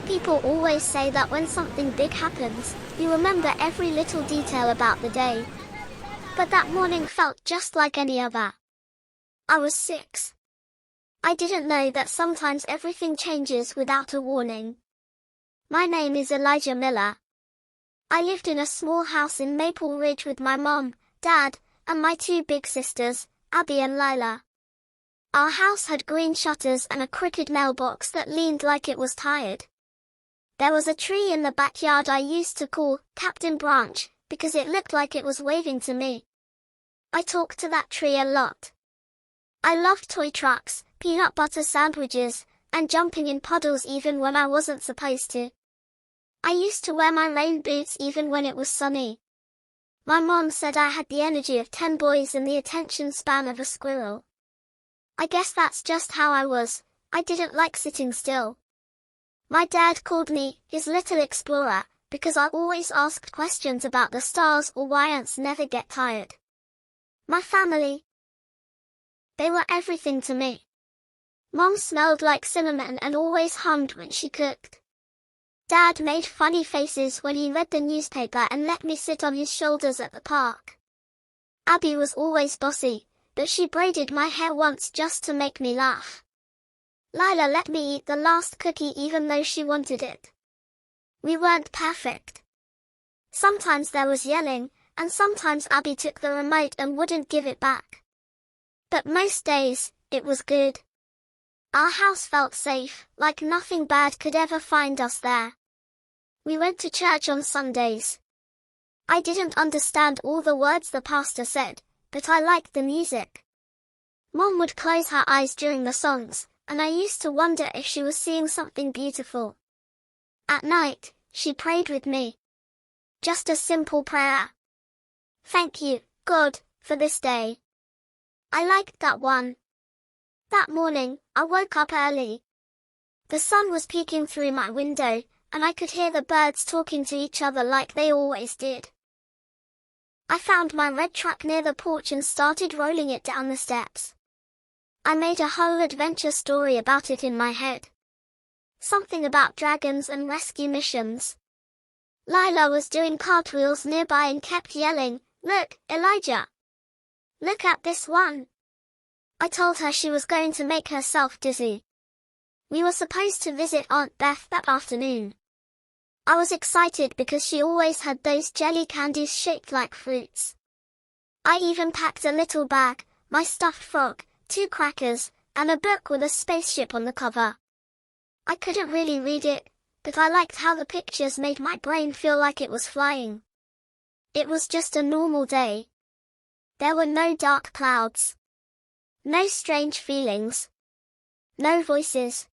People always say that when something big happens, you remember every little detail about the day. But that morning felt just like any other. I was 6. I didn't know that sometimes everything changes without a warning. My name is Elijah Miller. I lived in a small house in Maple Ridge with my mom, dad, and my 2 big sisters, Abby and Lila. Our house had green shutters and a crooked mailbox that leaned like it was tired. There was a tree in the backyard I used to call Captain Branch, because it looked like it was waving to me. I talked to that tree a lot. I loved toy trucks, peanut butter sandwiches, and jumping in puddles even when I wasn't supposed to. I used to wear my rain boots even when it was sunny. My mom said I had the energy of 10 boys and the attention span of a squirrel. I guess that's just how I was. I didn't like sitting still. My dad called me his little explorer, because I always asked questions about the stars or why ants never get tired. My family. They were everything to me. Mom smelled like cinnamon and always hummed when she cooked. Dad made funny faces when he read the newspaper and let me sit on his shoulders at the park. Abby was always bossy, but she braided my hair once just to make me laugh. Lila let me eat the last cookie even though she wanted it. We weren't perfect. Sometimes there was yelling, and sometimes Abby took the remote and wouldn't give it back. But most days, it was good. Our house felt safe, like nothing bad could ever find us there. We went to church on Sundays. I didn't understand all the words the pastor said, but I liked the music. Mom would close her eyes during the songs, and I used to wonder if she was seeing something beautiful. At night, she prayed with me. Just a simple prayer. Thank you, God, for this day. I liked that one. That morning, I woke up early. The sun was peeking through my window, and I could hear the birds talking to each other like they always did. I found my red truck near the porch and started rolling it down the steps. I made a whole adventure story about it in my head. Something about dragons and rescue missions. Lila was doing cartwheels nearby and kept yelling, "Look, Elijah! Look at this one!" I told her she was going to make herself dizzy. We were supposed to visit Aunt Beth that afternoon. I was excited because she always had those jelly candies shaped like fruits. I even packed a little bag, my stuffed frog, 2 crackers, and a book with a spaceship on the cover. I couldn't really read it, but I liked how the pictures made my brain feel like it was flying. It was just a normal day. There were no dark clouds. No strange feelings. No voices.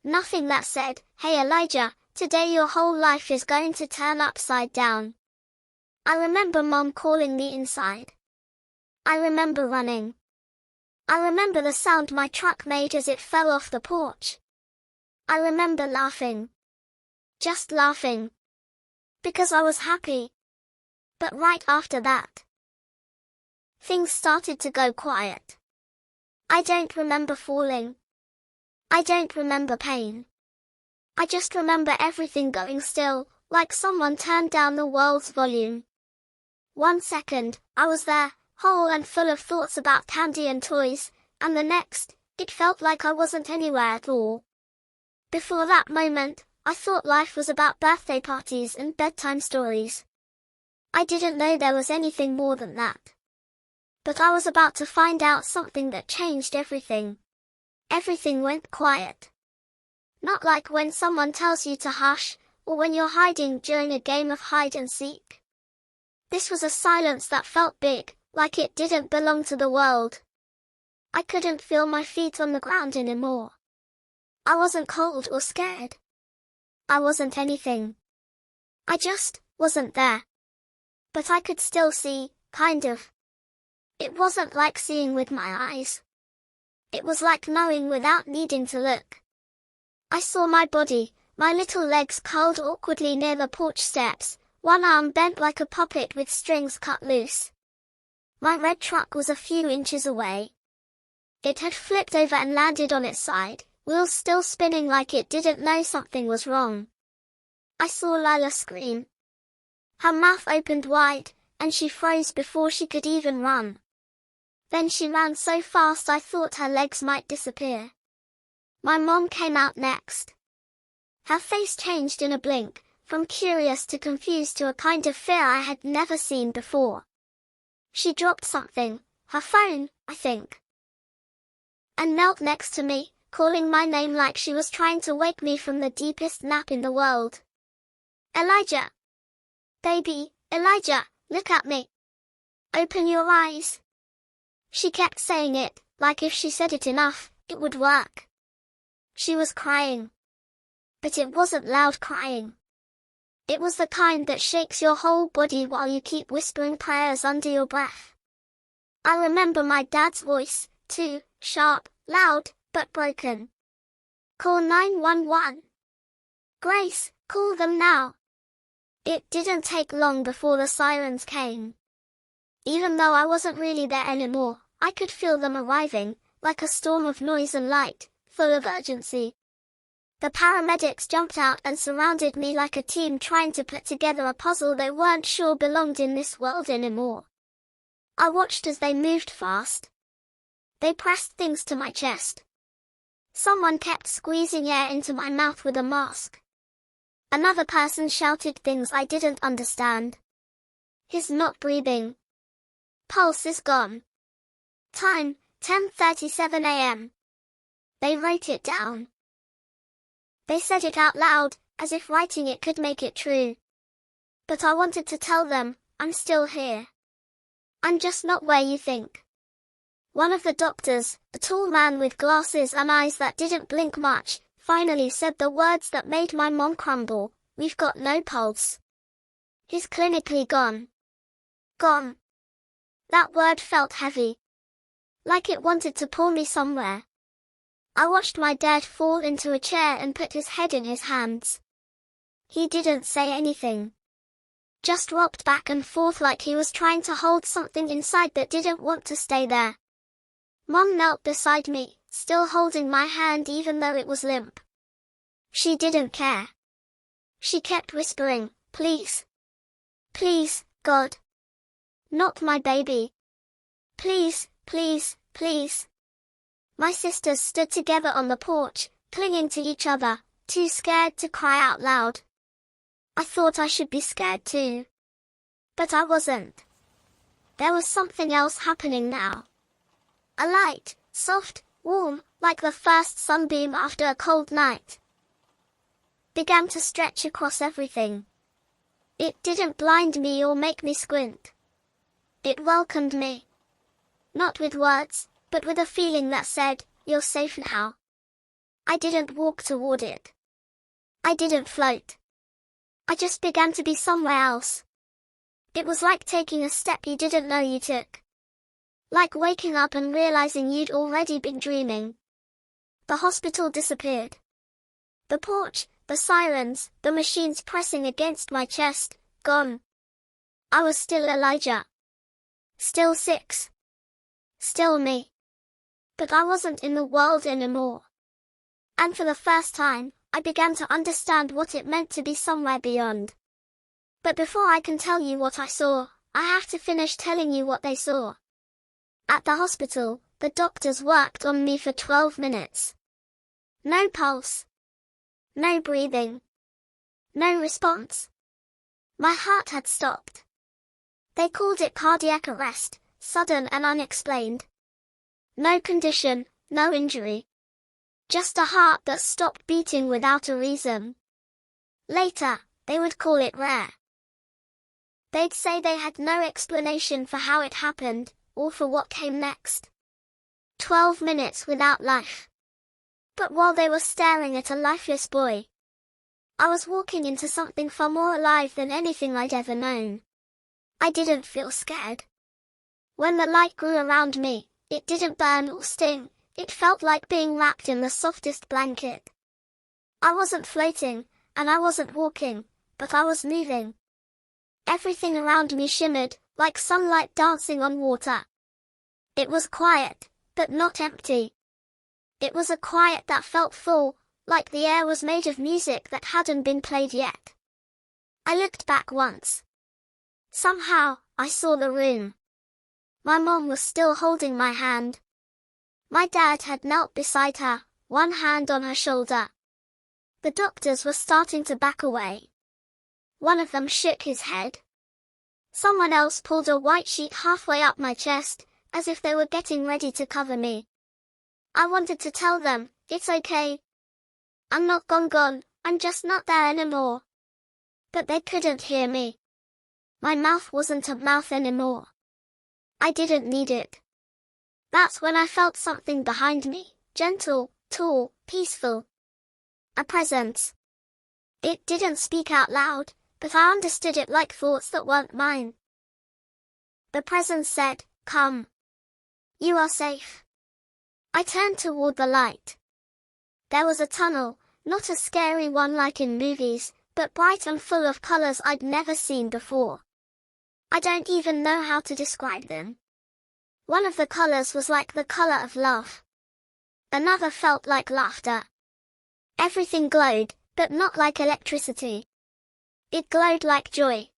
Nothing that said, "Hey Elijah, today your whole life is going to turn upside down." I remember Mom calling me inside. I remember running. I remember the sound my truck made as it fell off the porch. I remember laughing. Just laughing. Because I was happy. But right after that, things started to go quiet. I don't remember falling. I don't remember pain. I just remember everything going still, like someone turned down the world's volume. 1 second, I was there, whole and full of thoughts about candy and toys, and the next, it felt like I wasn't anywhere at all. Before that moment, I thought life was about birthday parties and bedtime stories. I didn't know there was anything more than that. But I was about to find out something that changed everything. Everything went quiet. Not like when someone tells you to hush, or when you're hiding during a game of hide and seek. This was a silence that felt big, like it didn't belong to the world. I couldn't feel my feet on the ground anymore. I wasn't cold or scared. I wasn't anything. I just wasn't there. But I could still see, kind of. It wasn't like seeing with my eyes. It was like knowing without needing to look. I saw my body, my little legs curled awkwardly near the porch steps, one arm bent like a puppet with strings cut loose. My red truck was a few inches away. It had flipped over and landed on its side, wheels still spinning like it didn't know something was wrong. I saw Lila scream. Her mouth opened wide, and she froze before she could even run. Then she ran so fast I thought her legs might disappear. My mom came out next. Her face changed in a blink, from curious to confused to a kind of fear I had never seen before. She dropped something, her phone, I think, and knelt next to me, calling my name like she was trying to wake me from the deepest nap in the world. Elijah! Baby, Elijah, look at me. Open your eyes. She kept saying it, like if she said it enough, it would work. She was crying. But it wasn't loud crying. It was the kind that shakes your whole body while you keep whispering prayers under your breath. I remember my dad's voice, too, sharp, loud, but broken. Call 911. Grace, call them now. It didn't take long before the sirens came. Even though I wasn't really there anymore, I could feel them arriving, like a storm of noise and light, full of urgency. The paramedics jumped out and surrounded me like a team trying to put together a puzzle they weren't sure belonged in this world anymore. I watched as they moved fast. They pressed things to my chest. Someone kept squeezing air into my mouth with a mask. Another person shouted things I didn't understand. He's not breathing. Pulse is gone. Time, 10:37 a.m. They wrote it down. They said it out loud, as if writing it could make it true. But I wanted to tell them, I'm still here. I'm just not where you think. One of the doctors, a tall man with glasses and eyes that didn't blink much, finally said the words that made my mom crumble, we've got no pulse. He's clinically gone. Gone. That word felt heavy. Like it wanted to pull me somewhere. I watched my dad fall into a chair and put his head in his hands. He didn't say anything. Just rocked back and forth like he was trying to hold something inside that didn't want to stay there. Mom knelt beside me, still holding my hand even though it was limp. She didn't care. She kept whispering, please. Please, God. Not my baby. Please, please, please. My sisters stood together on the porch, clinging to each other, too scared to cry out loud. I thought I should be scared too. But I wasn't. There was something else happening now. A light, soft, warm, like the first sunbeam after a cold night, began to stretch across everything. It didn't blind me or make me squint. It welcomed me. Not with words, but with a feeling that said, you're safe now. I didn't walk toward it. I didn't float. I just began to be somewhere else. It was like taking a step you didn't know you took. Like waking up and realizing you'd already been dreaming. The hospital disappeared. The porch, the sirens, the machines pressing against my chest, gone. I was still Elijah. Still 6. Still me. But I wasn't in the world anymore. And for the first time, I began to understand what it meant to be somewhere beyond. But before I can tell you what I saw, I have to finish telling you what they saw. At the hospital, the doctors worked on me for 12 minutes. No pulse. No breathing. No response. My heart had stopped. They called it cardiac arrest, sudden and unexplained. No condition, no injury. Just a heart that stopped beating without a reason. Later, they would call it rare. They'd say they had no explanation for how it happened, or for what came next. 12 minutes without life. But while they were staring at a lifeless boy, I was walking into something far more alive than anything I'd ever known. I didn't feel scared. When the light grew around me, it didn't burn or sting, it felt like being wrapped in the softest blanket. I wasn't floating, and I wasn't walking, but I was moving. Everything around me shimmered, like sunlight dancing on water. It was quiet, but not empty. It was a quiet that felt full, like the air was made of music that hadn't been played yet. I looked back once. Somehow, I saw the room. My mom was still holding my hand. My dad had knelt beside her, one hand on her shoulder. The doctors were starting to back away. One of them shook his head. Someone else pulled a white sheet halfway up my chest, as if they were getting ready to cover me. I wanted to tell them, it's okay. I'm not gone, I'm just not there anymore. But they couldn't hear me. My mouth wasn't a mouth anymore. I didn't need it. That's when I felt something behind me, gentle, tall, peaceful. A presence. It didn't speak out loud, but I understood it like thoughts that weren't mine. The presence said, "Come. You are safe." I turned toward the light. There was a tunnel, not a scary one like in movies, but bright and full of colors I'd never seen before. I don't even know how to describe them. One of the colors was like the color of love. Another felt like laughter. Everything glowed, but not like electricity. It glowed like joy.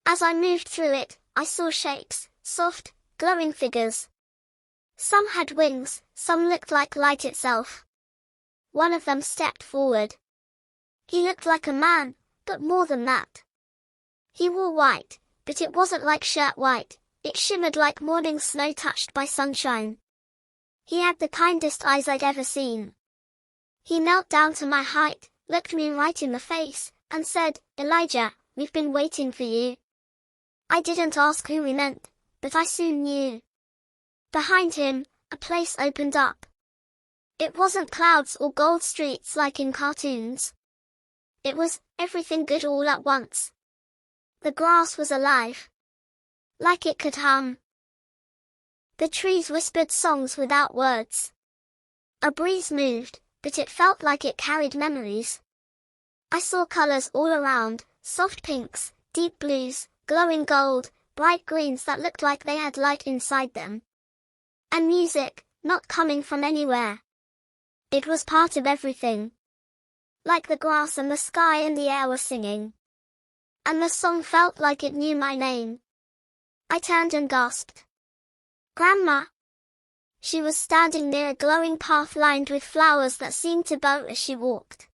As I moved through it, I saw shapes, soft, glowing figures. Some had wings, some looked like light itself. One of them stepped forward. He looked like a man, but more than that. He wore white, but it wasn't like shirt white, it shimmered like morning snow touched by sunshine. He had the kindest eyes I'd ever seen. He knelt down to my height, looked me right in the face, and said, "Elijah, we've been waiting for you." I didn't ask who he meant, but I soon knew. Behind him, a place opened up. It wasn't clouds or gold streets like in cartoons. It was everything good all at once. The grass was alive. Like it could hum. The trees whispered songs without words. A breeze moved, but it felt like it carried memories. I saw colors all around, soft pinks, deep blues, glowing gold, bright greens that looked like they had light inside them. And music, not coming from anywhere. It was part of everything. Like the grass and the sky and the air were singing. And the song felt like it knew my name. I turned and gasped. "Grandma!" She was standing near a glowing path lined with flowers that seemed to bow as she walked.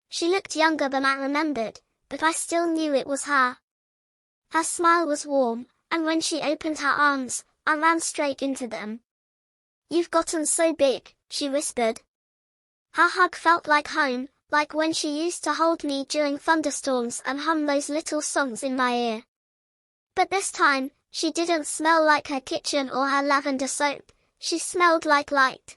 She looked younger than I remembered, but I still knew it was her. Her smile was warm, and when she opened her arms, I ran straight into them. "You've gotten so big," she whispered. Her hug felt like home, like when she used to hold me during thunderstorms and hum those little songs in my ear. But this time, she didn't smell like her kitchen or her lavender soap, she smelled like light.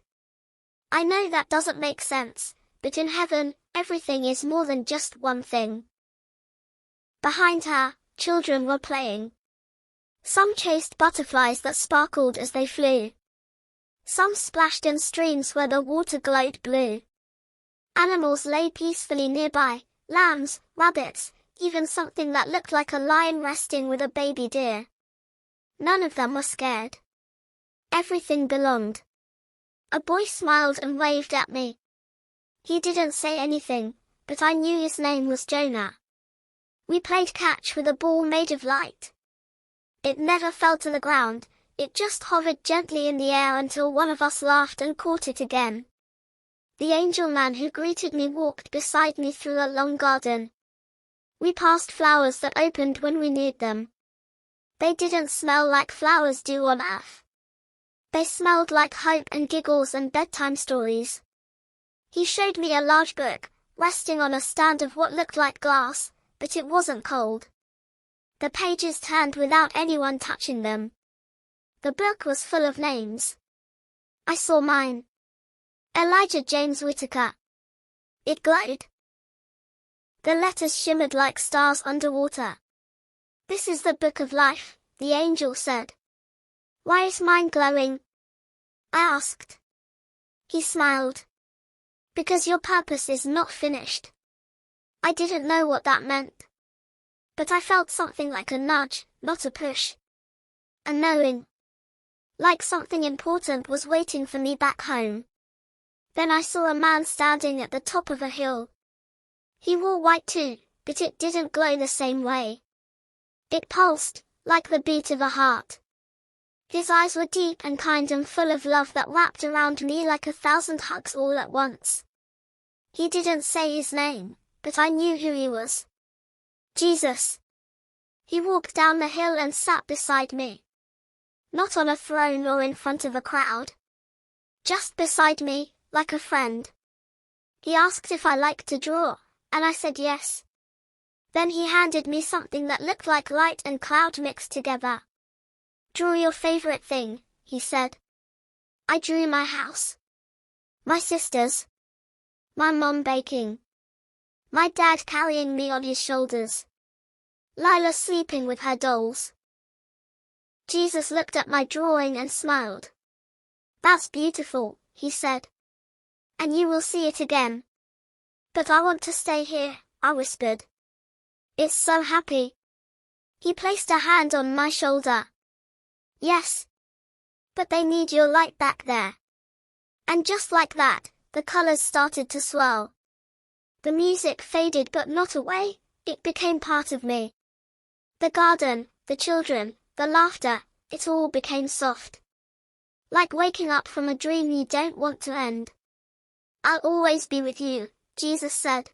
I know that doesn't make sense, but in heaven, everything is more than just one thing. Behind her, children were playing. Some chased butterflies that sparkled as they flew. Some splashed in streams where the water glowed blue. Animals lay peacefully nearby, lambs, rabbits, even something that looked like a lion resting with a baby deer. None of them were scared. Everything belonged. A boy smiled and waved at me. He didn't say anything, but I knew his name was Jonah. We played catch with a ball made of light. It never fell to the ground, it just hovered gently in the air until one of us laughed and caught it again. The angel man who greeted me walked beside me through a long garden. We passed flowers that opened when we neared them. They didn't smell like flowers do on earth. They smelled like hope and giggles and bedtime stories. He showed me a large book, resting on a stand of what looked like glass, but it wasn't cold. The pages turned without anyone touching them. The book was full of names. I saw mine. Elijah James Whitaker. It glowed. The letters shimmered like stars underwater. "This is the book of life," the angel said. "Why is mine glowing?" I asked. He smiled. "Because your purpose is not finished." I didn't know what that meant. But I felt something like a nudge, not a push. A knowing. Like something important was waiting for me back home. Then I saw a man standing at the top of a hill. He wore white too, but it didn't glow the same way. It pulsed, like the beat of a heart. His eyes were deep and kind and full of love that wrapped around me like 1,000 hugs all at once. He didn't say his name, but I knew who he was. Jesus. He walked down the hill and sat beside me. Not on a throne or in front of a crowd. Just beside me, like a friend. He asked if I liked to draw, and I said yes. Then he handed me something that looked like light and cloud mixed together. Draw your favorite thing, he said. I drew my house. My sisters. My mom baking. My dad carrying me on his shoulders. Lila sleeping with her dolls. Jesus looked at my drawing and smiled. That's beautiful, he said. And you will see it again. But I want to stay here, I whispered. It's so happy. He placed a hand on my shoulder. Yes. But they need your light back there. And just like that, the colors started to swirl. The music faded but not away, it became part of me. The garden, the children, the laughter, it all became soft. Like waking up from a dream you don't want to end. I'll always be with you, Jesus said.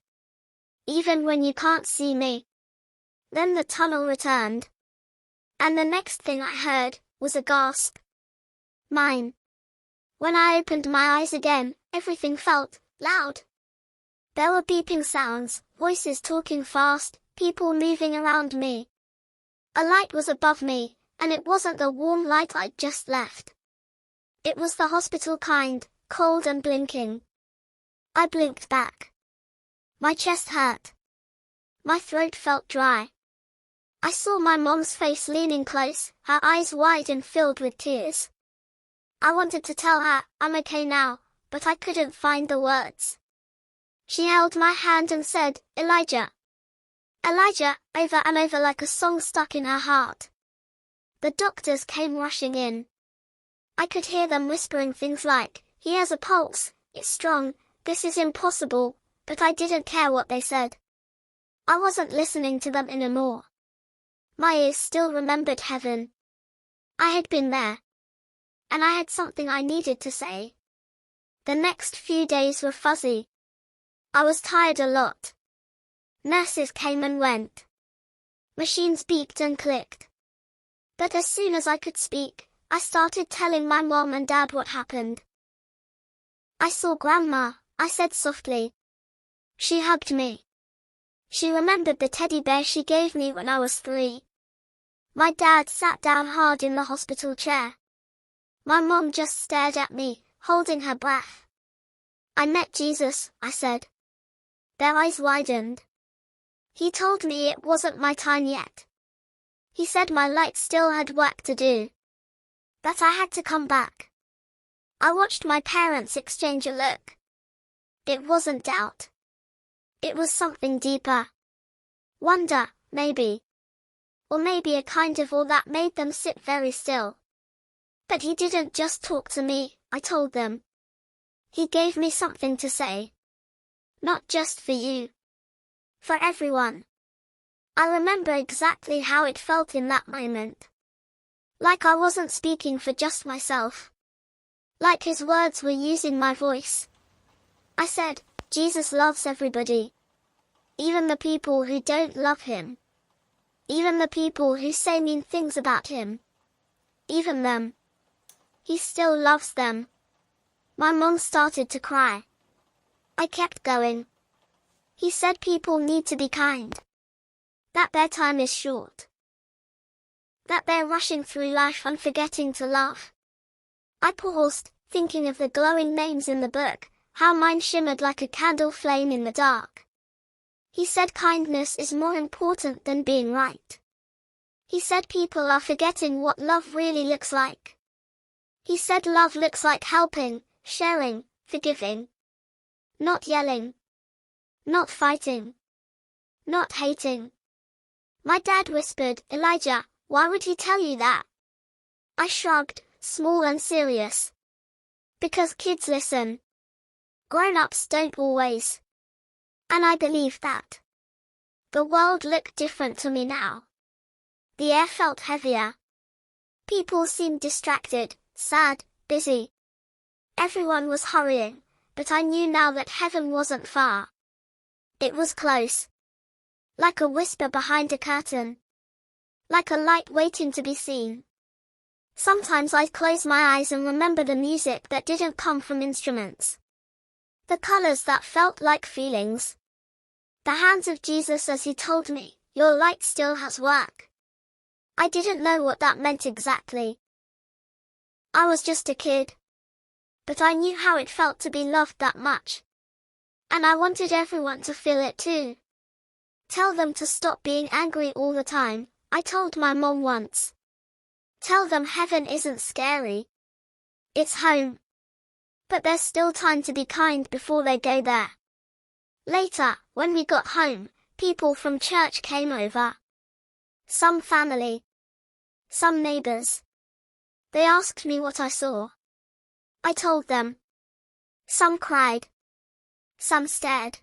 Even when you can't see me. Then the tunnel returned. And the next thing I heard was a gasp. Mine. When I opened my eyes again, everything felt loud. There were beeping sounds, voices talking fast, people moving around me. A light was above me, and it wasn't the warm light I'd just left. It was the hospital kind, cold and blinking. I blinked back. My chest hurt. My throat felt dry. I saw my mom's face leaning close, her eyes wide and filled with tears. I wanted to tell her, I'm okay now, but I couldn't find the words. She held my hand and said, Elijah. Elijah, over and over like a song stuck in her heart. The doctors came rushing in. I could hear them whispering things like, he has a pulse, it's strong, this is impossible, but I didn't care what they said. I wasn't listening to them anymore. My ears still remembered heaven. I had been there. And I had something I needed to say. The next few days were fuzzy. I was tired a lot. Nurses came and went. Machines beeped and clicked. But as soon as I could speak, I started telling my mom and dad what happened. I saw Grandma, I said softly. She hugged me. She remembered the teddy bear she gave me when I was 3. My dad sat down hard in the hospital chair. My mom just stared at me, holding her breath. I met Jesus, I said. Their eyes widened. He told me it wasn't my time yet. He said my light still had work to do. That I had to come back. I watched my parents exchange a look. It wasn't doubt. It was something deeper. Wonder, maybe. Or maybe a kind of awe that made them sit very still. But he didn't just talk to me, I told them. He gave me something to say. Not just for you. For everyone. I remember exactly how it felt in that moment. Like I wasn't speaking for just myself. Like his words were using my voice. I said, Jesus loves everybody. Even the people who don't love him. Even the people who say mean things about him. Even them. He still loves them. My mom started to cry. I kept going. He said people need to be kind. That their time is short. That they're rushing through life and forgetting to love. I paused, thinking of the glowing names in the book, how mine shimmered like a candle flame in the dark. He said kindness is more important than being right. He said people are forgetting what love really looks like. He said love looks like helping, sharing, forgiving. Not yelling. Not fighting. Not hating. My dad whispered, Elijah, why would he tell you that? I shrugged, small and serious. Because kids listen. Grown-ups don't always. And I believe that. The world looked different to me now. The air felt heavier. People seemed distracted, sad, busy. Everyone was hurrying, but I knew now that heaven wasn't far. It was close. Like a whisper behind a curtain. Like a light waiting to be seen. Sometimes I'd close my eyes and remember the music that didn't come from instruments. The colors that felt like feelings. The hands of Jesus as he told me, "Your light still has work." I didn't know what that meant exactly. I was just a kid. But I knew how it felt to be loved that much. And I wanted everyone to feel it too. Tell them to stop being angry all the time, I told my mom once. Tell them heaven isn't scary. It's home. But there's still time to be kind before they go there. Later, when we got home, people from church came over. Some family. Some neighbors. They asked me what I saw. I told them. Some cried. Some stared.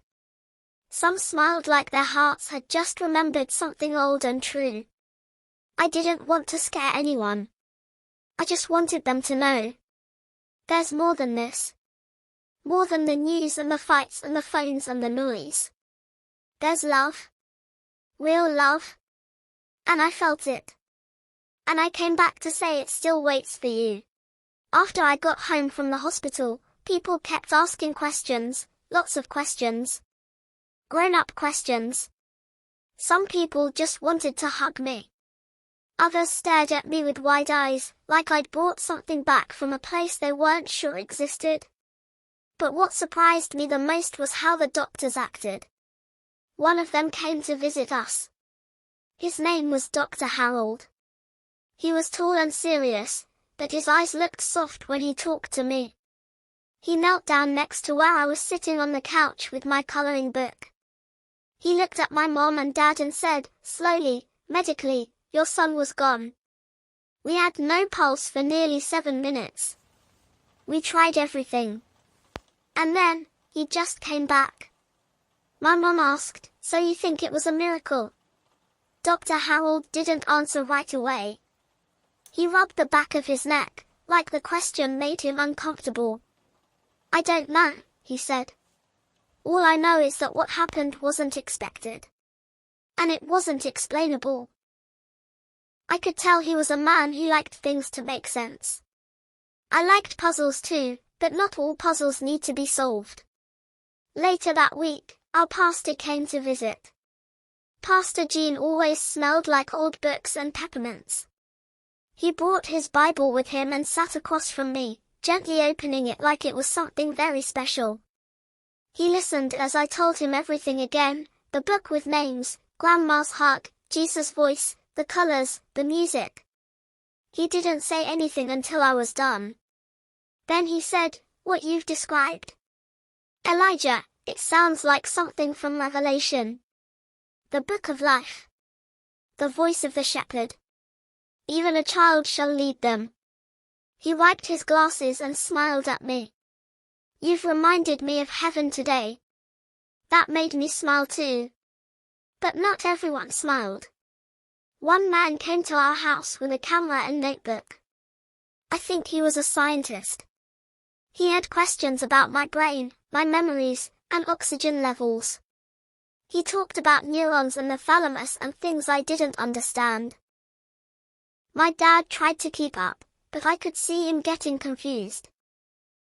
Some smiled like their hearts had just remembered something old and true. I didn't want to scare anyone. I just wanted them to know. There's more than this. More than the news and the fights and the phones and the noise. There's love. Real love. And I felt it. And I came back to say it still waits for you. After I got home from the hospital, people kept asking questions, lots of questions. Grown-up questions. Some people just wanted to hug me. Others stared at me with wide eyes, like I'd brought something back from a place they weren't sure existed. But what surprised me the most was how the doctors acted. One of them came to visit us. His name was Dr. Harold. He was tall and serious, but his eyes looked soft when he talked to me. He knelt down next to where I was sitting on the couch with my coloring book. He looked at my mom and dad and said, slowly, medically, "Your son was gone." We had no pulse for nearly 7 minutes. We tried everything. And then, he just came back. My mom asked, "So you think it was a miracle?" Dr. Harold didn't answer right away. He rubbed the back of his neck, like the question made him uncomfortable. "I don't know," he said. "All I know is that what happened wasn't expected. And it wasn't explainable." I could tell he was a man who liked things to make sense. I liked puzzles too, but not all puzzles need to be solved. Later that week, our pastor came to visit. Pastor Gene always smelled like old books and peppermints. He brought his Bible with him and sat across from me, gently opening it like it was something very special. He listened as I told him everything again, the book with names, Grandma's hug, Jesus' voice, the colors, the music. He didn't say anything until I was done. Then he said, "What you've described, Elijah, it sounds like something from Revelation. The book of life. The voice of the shepherd. Even a child shall lead them." He wiped his glasses and smiled at me. "You've reminded me of heaven today." That made me smile too. But not everyone smiled. One man came to our house with a camera and notebook. I think he was a scientist. He had questions about my brain, my memories, and oxygen levels. He talked about neurons and the thalamus and things I didn't understand. My dad tried to keep up, but I could see him getting confused.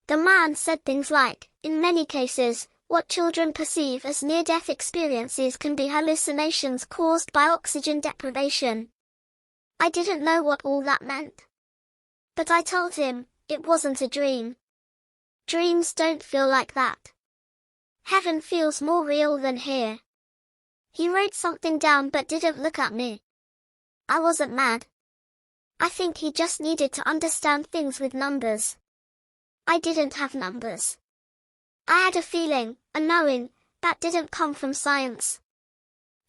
The man said things like, in many cases, what children perceive as near-death experiences can be hallucinations caused by oxygen deprivation. I didn't know what all that meant. But I told him, it wasn't a dream. Dreams don't feel like that. Heaven feels more real than here. He wrote something down but didn't look at me. I wasn't mad. I think he just needed to understand things with numbers. I didn't have numbers. I had a feeling, a knowing, that didn't come from science.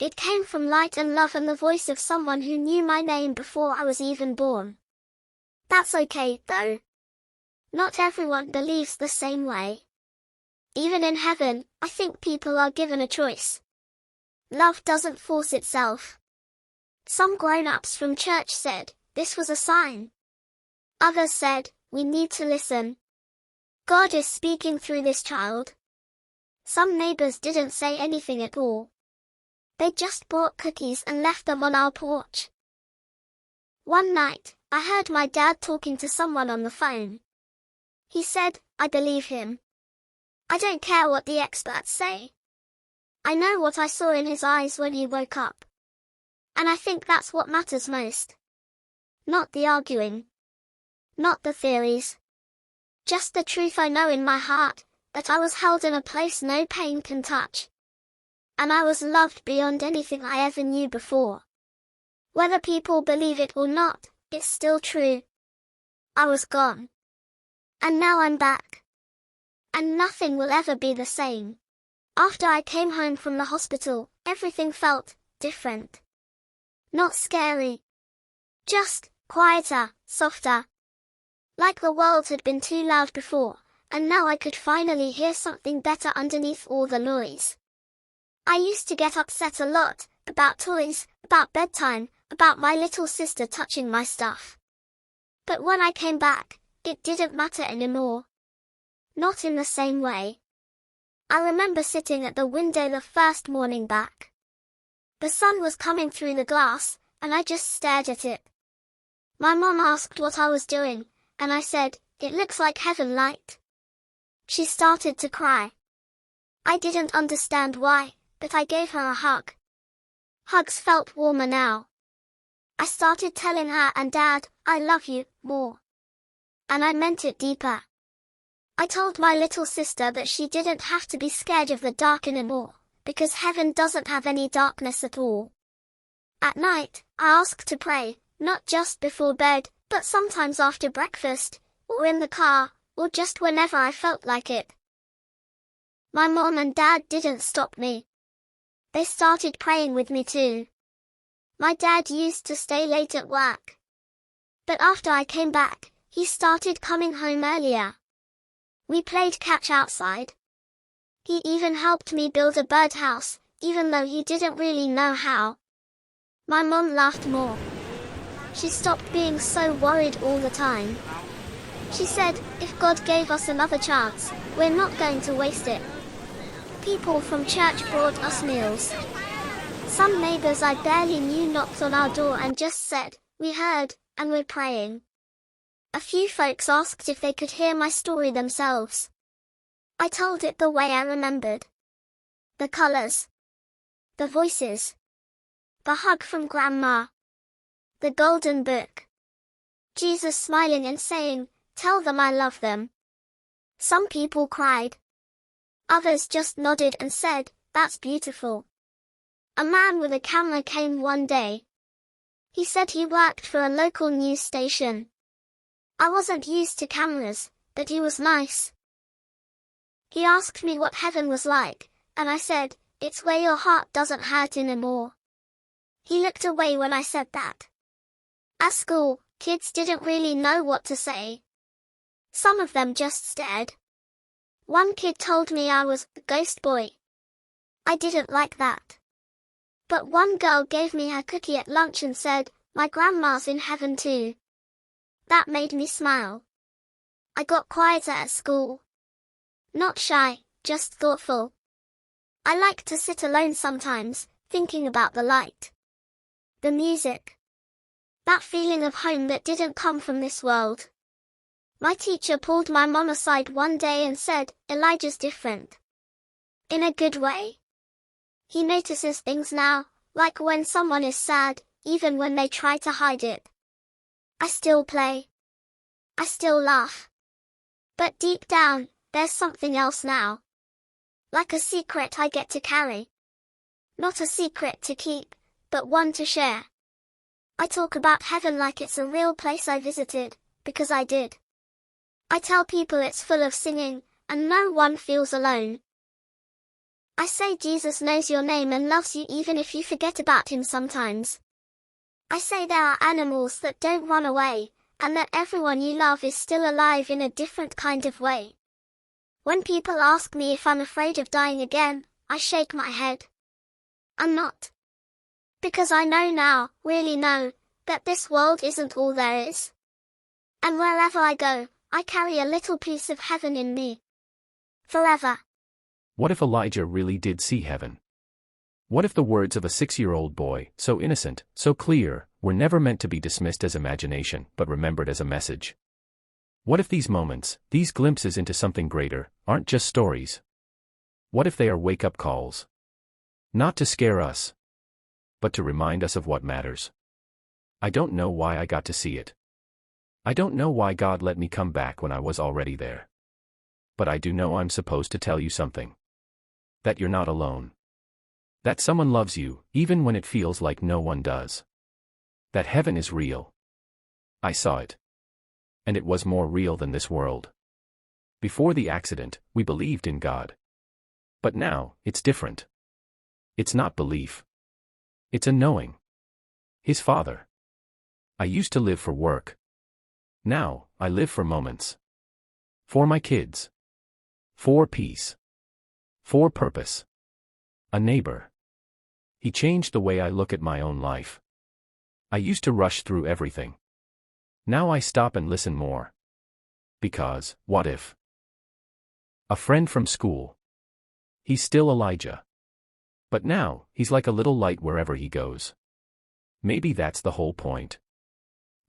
It came from light and love and the voice of someone who knew my name before I was even born. That's okay, though. Not everyone believes the same way. Even in heaven, I think people are given a choice. Love doesn't force itself. Some grown-ups from church said, this was a sign. Others said, we need to listen. God is speaking through this child. Some neighbors didn't say anything at all. They just bought cookies and left them on our porch. One night, I heard my dad talking to someone on the phone. He said, I believe him. I don't care what the experts say. I know what I saw in his eyes when he woke up. And I think that's what matters most. Not the arguing. Not the theories. Just the truth I know in my heart, that I was held in a place no pain can touch. And I was loved beyond anything I ever knew before. Whether people believe it or not, it's still true. I was gone. And now I'm back. And nothing will ever be the same. After I came home from the hospital, everything felt different. Not scary. Just quieter, softer. Like the world had been too loud before, and now I could finally hear something better underneath all the noise. I used to get upset a lot, about toys, about bedtime, about my little sister touching my stuff. But when I came back, it didn't matter anymore. Not in the same way. I remember sitting at the window the first morning back. The sun was coming through the glass, and I just stared at it. My mom asked what I was doing, and I said, it looks like heaven light. She started to cry. I didn't understand why, but I gave her a hug. Hugs felt warmer now. I started telling her and Dad, I love you, more. And I meant it deeper. I told my little sister that she didn't have to be scared of the dark anymore, because heaven doesn't have any darkness at all. At night, I asked to pray, not just before bed, but sometimes after breakfast, or in the car, or just whenever I felt like it. My mom and Dad didn't stop me. They started praying with me too. My dad used to stay late at work. But after I came back, he started coming home earlier. We played catch outside. He even helped me build a birdhouse, even though he didn't really know how. My mom laughed more. She stopped being so worried all the time. She said, if God gave us another chance, we're not going to waste it. People from church brought us meals. Some neighbors I barely knew knocked on our door and just said, we heard, and we're praying. A few folks asked if they could hear my story themselves. I told it the way I remembered. The colors. The voices. The hug from Grandma. The golden book. Jesus smiling and saying, tell them I love them. Some people cried. Others just nodded and said, that's beautiful. A man with a camera came one day. He said he worked for a local news station. I wasn't used to cameras, but he was nice. He asked me what heaven was like, and I said, it's where your heart doesn't hurt anymore. He looked away when I said that. At school, kids didn't really know what to say. Some of them just stared. One kid told me I was a ghost boy. I didn't like that. But one girl gave me her cookie at lunch and said, my grandma's in heaven too. That made me smile. I got quieter at school. Not shy, just thoughtful. I like to sit alone sometimes, thinking about the light. The music. That feeling of home that didn't come from this world. My teacher pulled my mom aside one day and said, Elijah's different. In a good way. He notices things now, like when someone is sad, even when they try to hide it. I still play. I still laugh. But deep down, there's something else now. Like a secret I get to carry. Not a secret to keep, but one to share. I talk about heaven like it's a real place I visited, because I did. I tell people it's full of singing, and no one feels alone. I say Jesus knows your name and loves you even if you forget about him sometimes. I say there are animals that don't run away, and that everyone you love is still alive in a different kind of way. When people ask me if I'm afraid of dying again, I shake my head. I'm not. Because I know now, really know, that this world isn't all there is. And wherever I go, I carry a little piece of heaven in me. Forever. What if Elijah really did see heaven? What if the words of a 6-year-old boy, so innocent, so clear, were never meant to be dismissed as imagination, but remembered as a message? What if these moments, these glimpses into something greater, aren't just stories? What if they are wake-up calls? Not to scare us, but to remind us of what matters. I don't know why I got to see it. I don't know why God let me come back when I was already there. But I do know I'm supposed to tell you something. That you're not alone. That someone loves you, even when it feels like no one does. That heaven is real. I saw it. And it was more real than this world. Before the accident, we believed in God. But now, it's different. It's not belief. It's a knowing. His Father. I used to live for work. Now, I live for moments. For my kids. For peace. For purpose. A neighbor. He changed the way I look at my own life. I used to rush through everything. Now I stop and listen more. Because, what if? A friend from school. He's still Elijah. But now, he's like a little light wherever he goes. Maybe that's the whole point.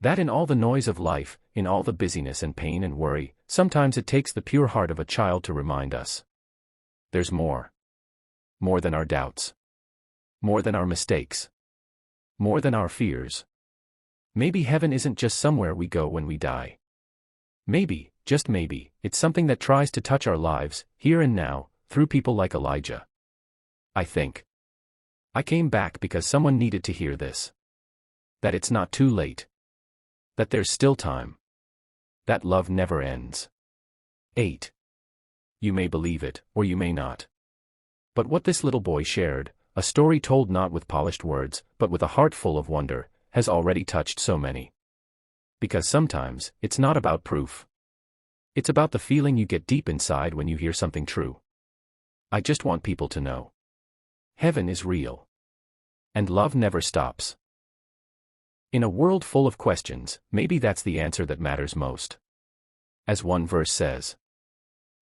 That in all the noise of life, in all the busyness and pain and worry, sometimes it takes the pure heart of a child to remind us. There's more. More than our doubts. More than our mistakes. More than our fears. Maybe heaven isn't just somewhere we go when we die. Maybe, just maybe, it's something that tries to touch our lives, here and now, through people like Elijah. I think. I came back because someone needed to hear this. That it's not too late. That there's still time. That love never ends. 8. You may believe it, or you may not. But what this little boy shared, a story told not with polished words, but with a heart full of wonder, has already touched so many. Because sometimes, it's not about proof. It's about the feeling you get deep inside when you hear something true. I just want people to know. Heaven is real. And love never stops. In a world full of questions, maybe that's the answer that matters most. As one verse says,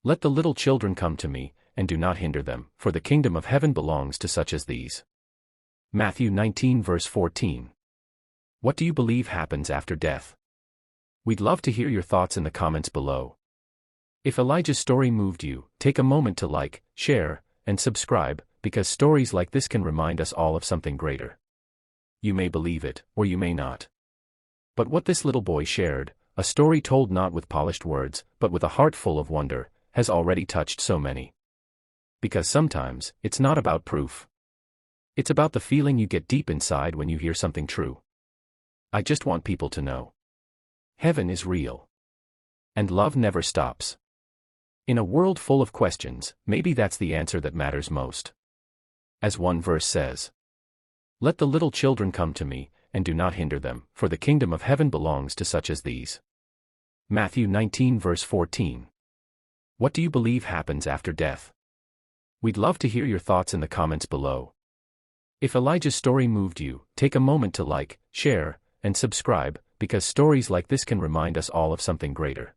"Let the little children come to me, and do not hinder them, for the kingdom of heaven belongs to such as these." Matthew 19 verse 14. What do you believe happens after death? We'd love to hear your thoughts in the comments below. If Elijah's story moved you, take a moment to like, share, and subscribe, because stories like this can remind us all of something greater. You may believe it, or you may not. But what this little boy shared, a story told not with polished words, but with a heart full of wonder, has already touched so many. Because sometimes, it's not about proof. It's about the feeling you get deep inside when you hear something true. I just want people to know. Heaven is real. And love never stops. In a world full of questions, maybe that's the answer that matters most. As one verse says, "Let the little children come to me, and do not hinder them, for the kingdom of heaven belongs to such as these." Matthew 19 verse 14. What do you believe happens after death? We'd love to hear your thoughts in the comments below. If Elijah's story moved you, take a moment to like, share, and subscribe, because stories like this can remind us all of something greater.